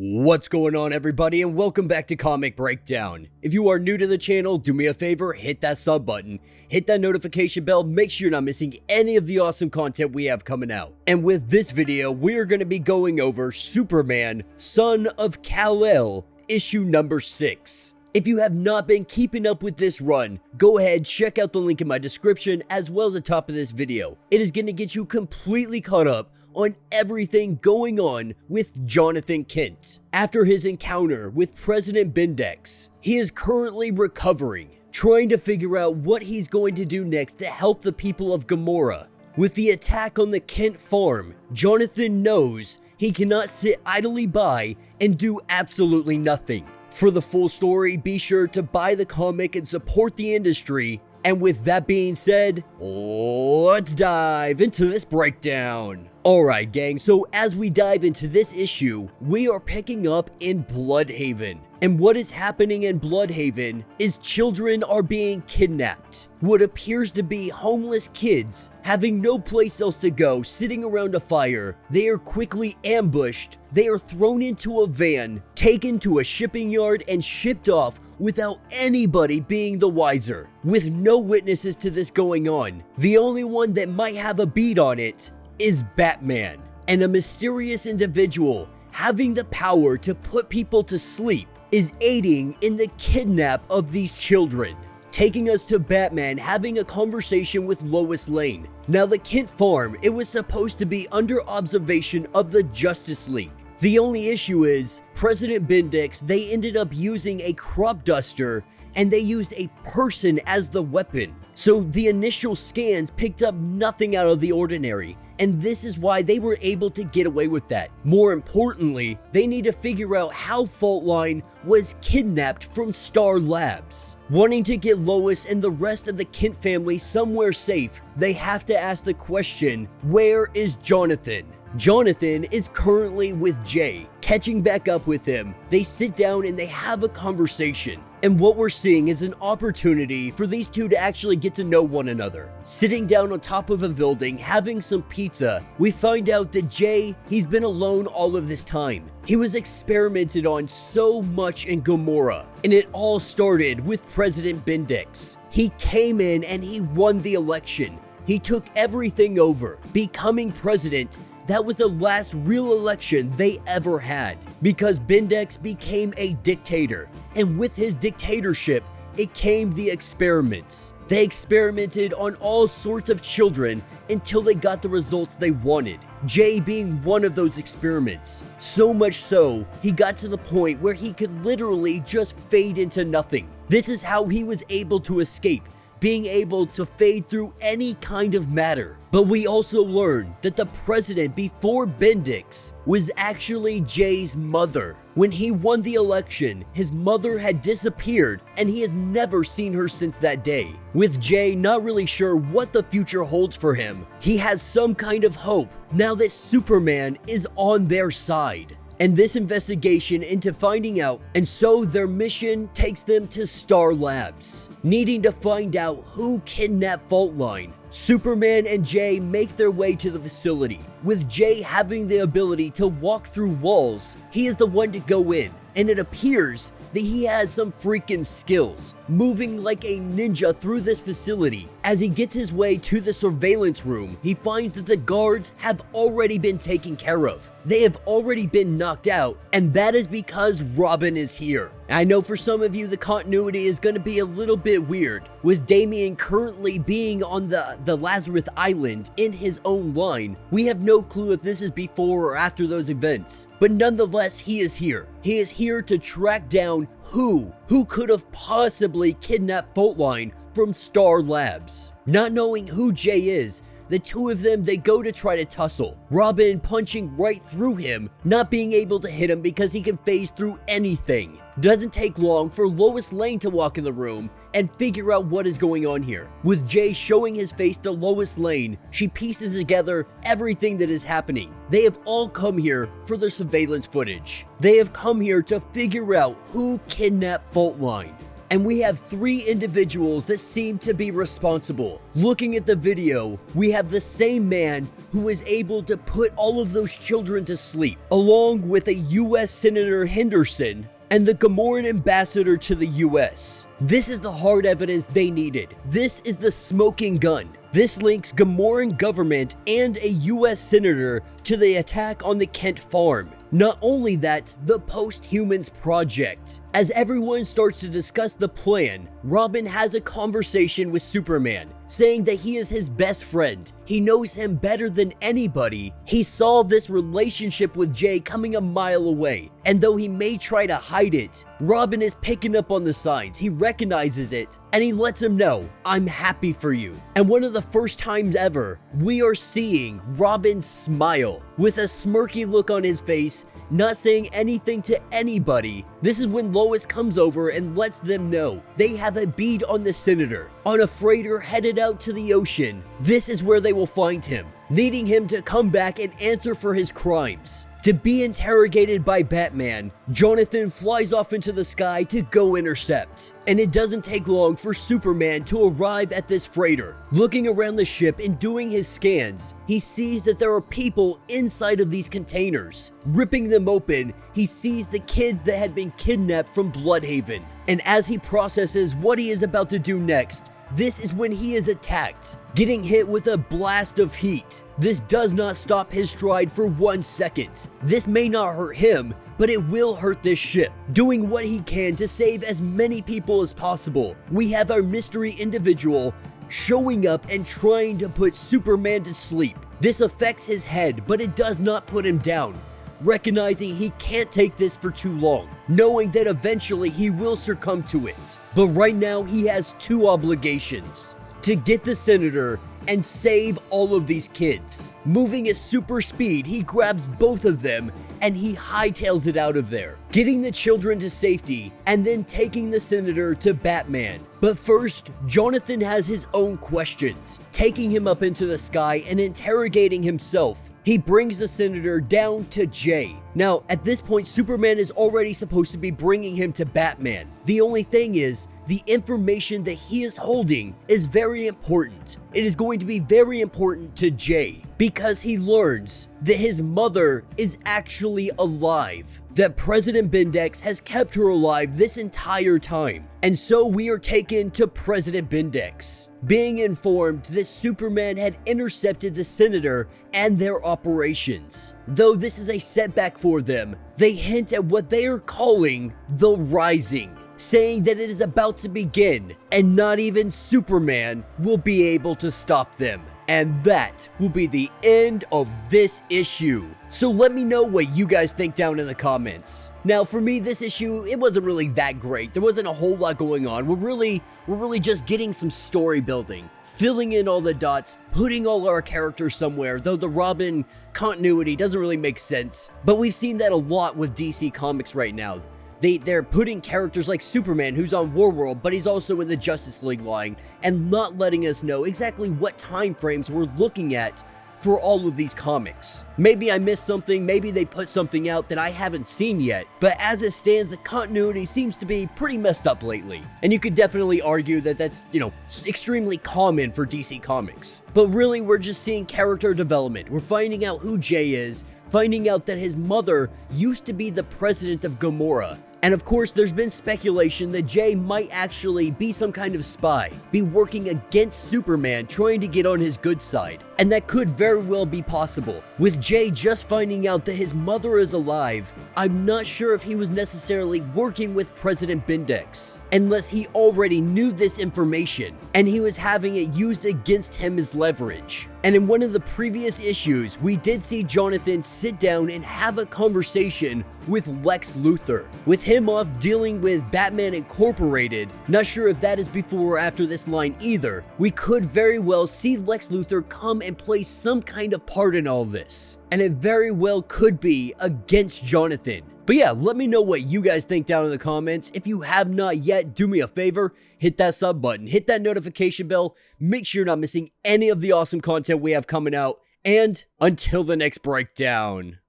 What's going on, everybody, and welcome back to Comic Breakdown. If you are new to the channel, do me a favor, hit that sub button, hit that notification bell, make sure you're not missing any of the awesome content we have coming out. And with this video, we're going to be going over Superman, Son of Kal-El, issue number 6. If you have not been keeping up with this run, go ahead, check out the link in my description as well as the top of this video. It is going to get you completely caught up on everything going on with Jon Kent. After his encounter with President Bindex, he is currently recovering, trying to figure out what he's going to do next to help the people of Gomorrah. With the attack on the Kent farm, Jonathan knows he cannot sit idly by and do absolutely nothing. For the full story, be sure to buy the comic and support the industry. And with that being said, let's dive into this breakdown. Alright gang, so as we dive into this issue, we are picking up in Bloodhaven. And what is happening in Bloodhaven is children are being kidnapped. What appears to be homeless kids, having no place else to go, sitting around a fire, they are quickly ambushed. They are thrown into a van, taken to a shipping yard, and shipped off without anybody being the wiser. With no witnesses to this going on, the only one that might have a beat on it is Batman, and a mysterious individual having the power to put people to sleep is aiding in the kidnap of these children, taking us to Batman having a conversation with Lois Lane. Now the Kent farm, it was supposed to be under observation of the Justice League. The only issue is President Bindex, they ended up using a crop duster and they used a person as the weapon. So the initial scans picked up nothing out of the ordinary, and this is why they were able to get away with that. More importantly, they need to figure out how Faultline was kidnapped from Star Labs. Wanting to get Lois and the rest of the Kent family somewhere safe, they have to ask the question, where is Jonathan? Jonathan is currently with Jay. Catching back up with him, they sit down and they have a conversation. And what we're seeing is an opportunity for these two to actually get to know one another. Sitting down on top of a building, having some pizza, we find out that Jay, he's been alone all of this time. He was experimented on so much in Gomorrah, and it all started with President Bindex. He came in and he won the election. He took everything over, becoming president. That was the last real election they ever had, because Bindex became a dictator, and with his dictatorship, it came the experiments. They experimented on all sorts of children until they got the results they wanted, Jay being one of those experiments. So much so, he got to the point where he could literally just fade into nothing. This is how he was able to escape, being able to fade through any kind of matter. But we also learned that the president before Bindex was actually Jay's mother. When he won the election, his mother had disappeared and he has never seen her since that day. With Jay not really sure what the future holds for him, he has some kind of hope now that Superman is on their side. And this investigation into finding out, and so their mission takes them to Star Labs, needing to find out who kidnapped Faultline. Superman and Jay make their way to the facility. With Jay having the ability to walk through walls, he is the one to go in, and it appears that he has some freaking skills, moving like a ninja through this facility. As he gets his way to the surveillance room, he finds that the guards have already been taken care of. They have already been knocked out, and that is because Robin is here. I know for some of you the continuity is going to be a little bit weird, with Damian currently being on the Lazarus Island in his own line. We have no clue if this is before or after those events, but nonetheless he is here. He is here to track down who could have possibly kidnapped Faultline from Star Labs. Not knowing who Jay is, the two of them, they go to try to tussle. Robin punching right through him, not being able to hit him because he can phase through anything. Doesn't take long for Lois Lane to walk in the room and figure out what is going on here. With Jay showing his face to Lois Lane, she pieces together everything that is happening. They have all come here for their surveillance footage. They have come here to figure out who kidnapped Faultline. and we have 3 individuals that seem to be responsible. Looking at the video, we have the same man who was able to put all of those children to sleep, along with a US Senator Henderson and the Gamoran ambassador to the US. This is the hard evidence they needed. This is the smoking gun. This links Gamoran government and a US senator to the attack on the Kent farm. Not only that, the Post-Humans Project. As everyone starts to discuss the plan, Robin has a conversation with Superman, saying that he is his best friend. He knows him better than anybody. He saw this relationship with Jay coming a mile away, and though he may try to hide it, Robin is picking up on the signs. He recognizes it, and he lets him know, "I'm happy for you." And one of the first times ever, we are seeing Robin smile with a smirky look on his face, not saying anything to anybody. This is when Lois comes over and lets them know they have a bead on the senator, on a freighter headed out to the ocean. This is where they will find him, needing him to come back and answer for his crimes. To be interrogated by Batman, Jonathan flies off into the sky to go intercept. And it doesn't take long for Superman to arrive at this freighter. Looking around the ship and doing his scans, he sees that there are people inside of these containers. Ripping them open, he sees the kids that had been kidnapped from Bloodhaven. And as he processes what he is about to do next, this is when he is attacked, getting hit with a blast of heat. This does not stop his stride for 1 second. This may not hurt him, but it will hurt this ship. Doing what he can to save as many people as possible, we have our mystery individual showing up and trying to put Superman to sleep. This affects his head, but it does not put him down. Recognizing he can't take this for too long, knowing that eventually he will succumb to it. But right now he has 2 obligations: to get the senator and save all of these kids. Moving at super speed, he grabs both of them and he hightails it out of there, getting the children to safety and then taking the senator to Batman. But first, Jonathan has his own questions, taking him up into the sky and interrogating himself. He brings the senator down to Jay. Now, at this point, Superman is already supposed to be bringing him to Batman. The only thing is, the information that he is holding is very important. It is going to be very important to Jay because he learns that his mother is actually alive, that President Bindex has kept her alive this entire time. And so we are taken to President Bindex, being informed that Superman had intercepted the senator and their operations. Though this is a setback for them, they hint at what they are calling the Rising, saying that it is about to begin and not even Superman will be able to stop them. And that will be the end of this issue. So let me know what you guys think down in the comments. Now for me, this issue, it wasn't really that great. There wasn't a whole lot going on. We're really just getting some story building, filling in all the dots, putting all our characters somewhere, though the Robin continuity doesn't really make sense. But we've seen that a lot with DC Comics right now. They're putting characters like Superman, who's on Warworld, but he's also in the Justice League line, and not letting us know exactly what time frames we're looking at for all of these comics. Maybe I missed something, maybe they put something out that I haven't seen yet, but as it stands, the continuity seems to be pretty messed up lately. And you could definitely argue that that's, extremely common for DC Comics. But really, we're just seeing character development. We're finding out who Jay is, finding out that his mother used to be the president of Gamora. And of course, there's been speculation that Jay might actually be some kind of spy, be working against Superman, trying to get on his good side. And that could very well be possible. With Jay just finding out that his mother is alive, I'm not sure if he was necessarily working with President Bindex, unless he already knew this information, and he was having it used against him as leverage. And in one of the previous issues, we did see Jonathan sit down and have a conversation with Lex Luthor, with him off dealing with Batman Incorporated. Not sure if that is before or after this line either. We could very well see Lex Luthor come and play some kind of part in all this, and it very well could be against Jonathan. But yeah, let me know what you guys think down in the comments. If you have not yet, do me a favor, hit that sub button, hit that notification bell, make sure you're not missing any of the awesome content we have coming out, and until the next breakdown.